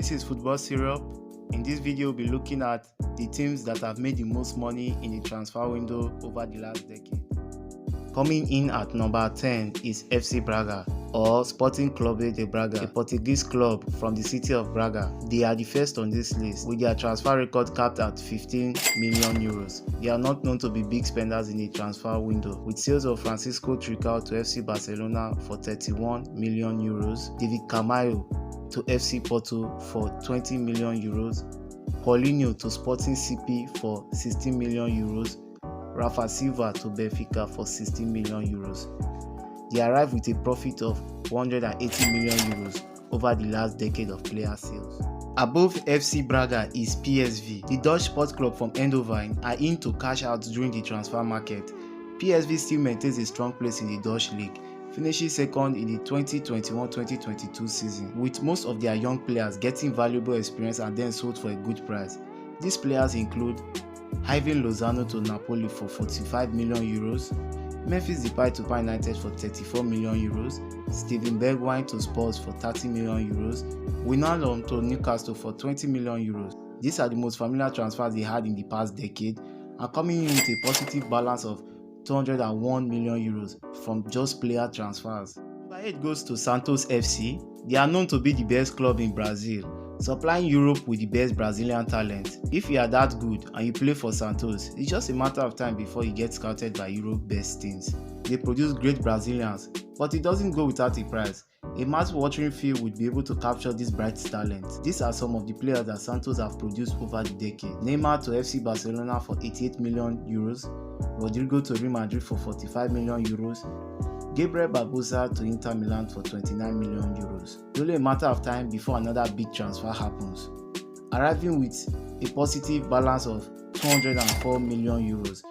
This is Football Syrup. In this video, we'll be looking at the teams that have made the most money in the transfer window over the last decade. Coming in at number 10 is FC Braga, or Sporting Clube de Braga, a Portuguese club from the city of Braga. They are the first on this list, with their transfer record capped at 15 million euros. They are not known to be big spenders in the transfer window, with sales of Francisco Tricao to FC Barcelona for 31 million euros, David Carvalho to FC Porto for 20 million euros, Coutinho to Sporting CP for 16 million euros, Rafa Silva to BENFICA for 16 million euros. They arrived with a profit of 180 million euros over the last decade of player sales. Above FC Braga is PSV. The Dutch sports club from Eindhoven are in to cash out during the transfer market. PSV still maintains a strong place in the Dutch league, finishing second in the 2021-2022 season, with most of their young players getting valuable experience and then sold for a good price. These players include Ivan Lozano to Napoli for 45 million euros, Memphis Depay to Man United for 34 million euros, Steven Bergwijn to Spurs for 30 million euros, Wijnaldum to Newcastle for 20 million euros. These are the most familiar transfers they had in the past decade, and coming in with a positive balance of 201 million euros from just player transfers. Number 8 goes to Santos FC. They are known to be the best club in Brazil, supplying Europe with the best Brazilian talent. If you are that good and you play for Santos, it's just a matter of time before you get scouted by Europe's best teams. They produce great Brazilians, but it doesn't go without a price. A mouth-watering field would be able to capture this bright talent. These are some of the players that Santos have produced over the decade. Neymar to FC Barcelona for 88 million euros, Rodrigo to Real Madrid for 45 million euros, Gabriel Barbosa to Inter Milan for 29 million euros. It's only a matter of time before another big transfer happens. Arriving with a positive balance of 204 million euros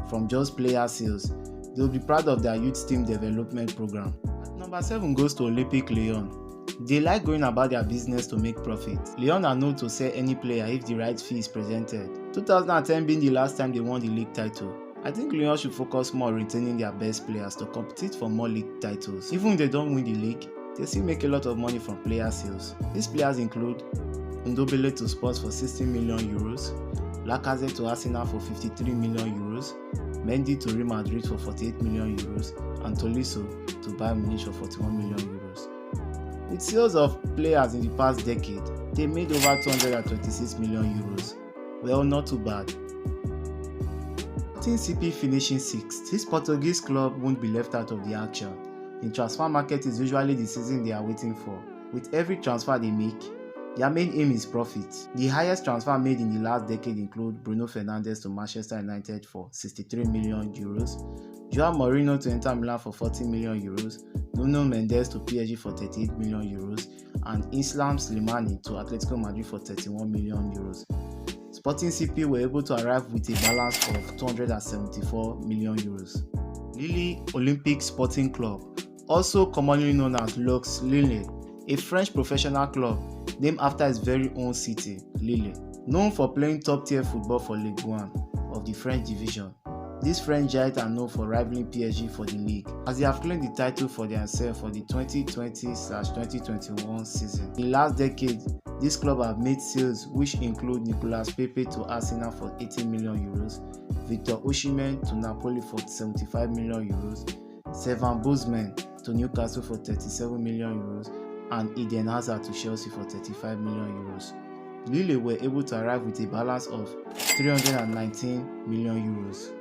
from just player sales, they will be proud of their youth team development program. Number 7 goes to Olympique Lyon. They like going about their business to make profit. Lyon are known to sell any player if the right fee is presented. 2010 being the last time they won the league title, I think Lyon should focus more on retaining their best players to compete for more league titles. Even if they don't win the league, they still make a lot of money from player sales. These players include Ndombele to Spurs for 16 million euros, Lacazette to Arsenal for 53 million euros, Mendy to Real Madrid for 48 million euros, and Tolisso to Bayern Munich for 41 million euros. With sales of players in the past decade, they made over 226 million euros. Well, not too bad. CP finishing 6th. This Portuguese club won't be left out of the action. The transfer market is usually the season they are waiting for. With every transfer they make, their main aim is profit. The highest transfer made in the last decade include Bruno Fernandes to Manchester United for 63 million euros, Joao Mourinho to Inter Milan for 40 million euros, Nuno Mendes to PSG for 38 million euros, and Islam Slimani to Atletico Madrid for 31 million euros. Sporting CP were able to arrive with a balance of 274 million euros. LILLE Olympic Sporting Club, also commonly known as LILLE, a French professional club named after its very own city, Lille. Known for playing top-tier football for Ligue 1 of the French division, these French giants are known for rivaling PSG for the league, as they have claimed the title for themselves for the 2020-2021 season. In the last decade, this club have made sales which include Nicolas Pepe to Arsenal for 80 million euros, Victor Osimhen to Napoli for 75 million euros, Sylvain Bosman to Newcastle for 37 million euros, and Eden Hazard to Chelsea for 35 million euros. Lille were able to arrive with a balance of 319 million euros.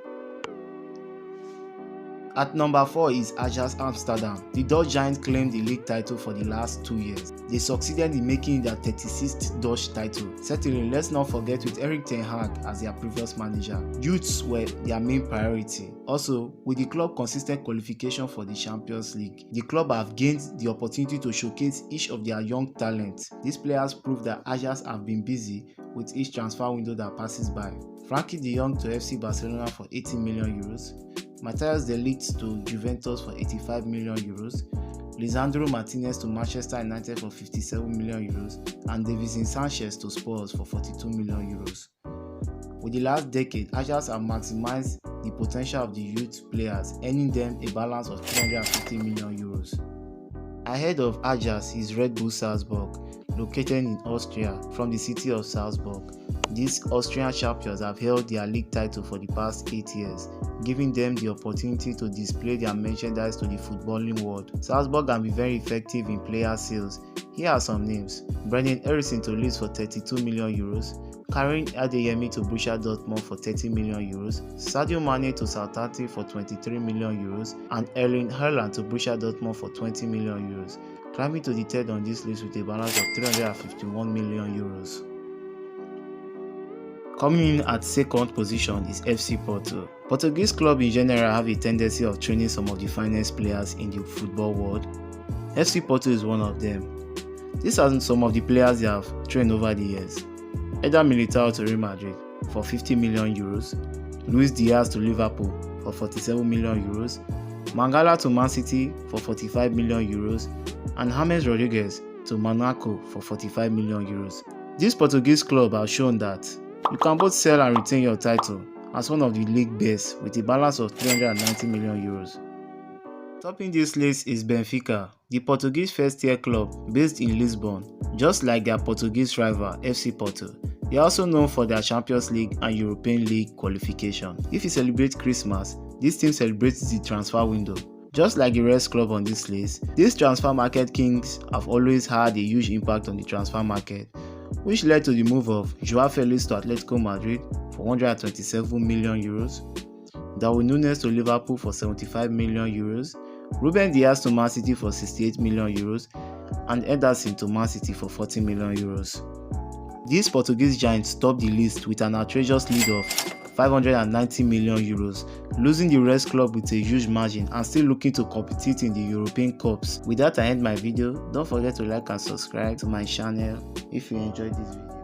At number 4 is AJAX Amsterdam. The Dutch giants claimed the league title for the last 2 years. They succeeded in making their 36th Dutch title. Certainly, let's not forget with Erik ten Hag as their previous manager. Youths were their main priority. Also, with the club consistent qualification for the Champions League, the club have gained the opportunity to showcase each of their young talents. These players prove that Ajax have been busy with each transfer window that passes by. Frankie de Jong to FC Barcelona for 80 million euros, Matthias de Ligt to Juventus for 85 million euros, Lisandro Martinez to Manchester United for 57 million euros, and Davinson Sanchez to Spurs for 42 million euros. With the last decade, Ajax have maximized the potential of the youth players, earning them a balance of 350 million euros. Ahead of Ajax is Red Bull Salzburg. located in Austria from the city of Salzburg. These Austrian champions have held their league title for the past 8 years, giving them the opportunity to display their merchandise to the footballing world. Salzburg can be very effective in player sales. Here are some names: Brendan Harrison to Leeds for €32 million, Karim Adeyemi to Borussia Dortmund for €30 million, Sadio Mane to Southampton for €23 million, and Erling Haaland to Borussia Dortmund for €20 million, climbing to the third on this list with a balance of €351 million. Coming in at second position is FC Porto. Portuguese clubs in general have a tendency of training some of the finest players in the football world. FC Porto is one of them. These are some of the players they have trained over the years. Eder Militao to Real Madrid for €50 million, Luis Diaz to Liverpool for €47 million, Mangala to Man City for €45 million, and James Rodriguez to Monaco for €45 million. This Portuguese club has shown that you can both sell and retain your title as one of the league best with a balance of €390 million. Topping this list is Benfica, the Portuguese first-tier club based in Lisbon. Just like their Portuguese rival FC Porto, they are also known for their Champions League and European League qualification. If you celebrate Christmas, this team celebrates the transfer window. Just like the rest club on this list, these transfer market kings have always had a huge impact on the transfer market, which led to the move of Joao Felix to Atletico Madrid for €127 million, Darwin Núñez to Liverpool for €75 million, Ruben Dias to Man City for €68 million, and Ederson to Man City for €40 million. These Portuguese giants topped the list with an outrageous lead of €590 million, losing the rest club with a huge margin and still looking to compete in the European Cups. With that, I end my video. Don't forget to like and subscribe to my channel if you enjoyed this video.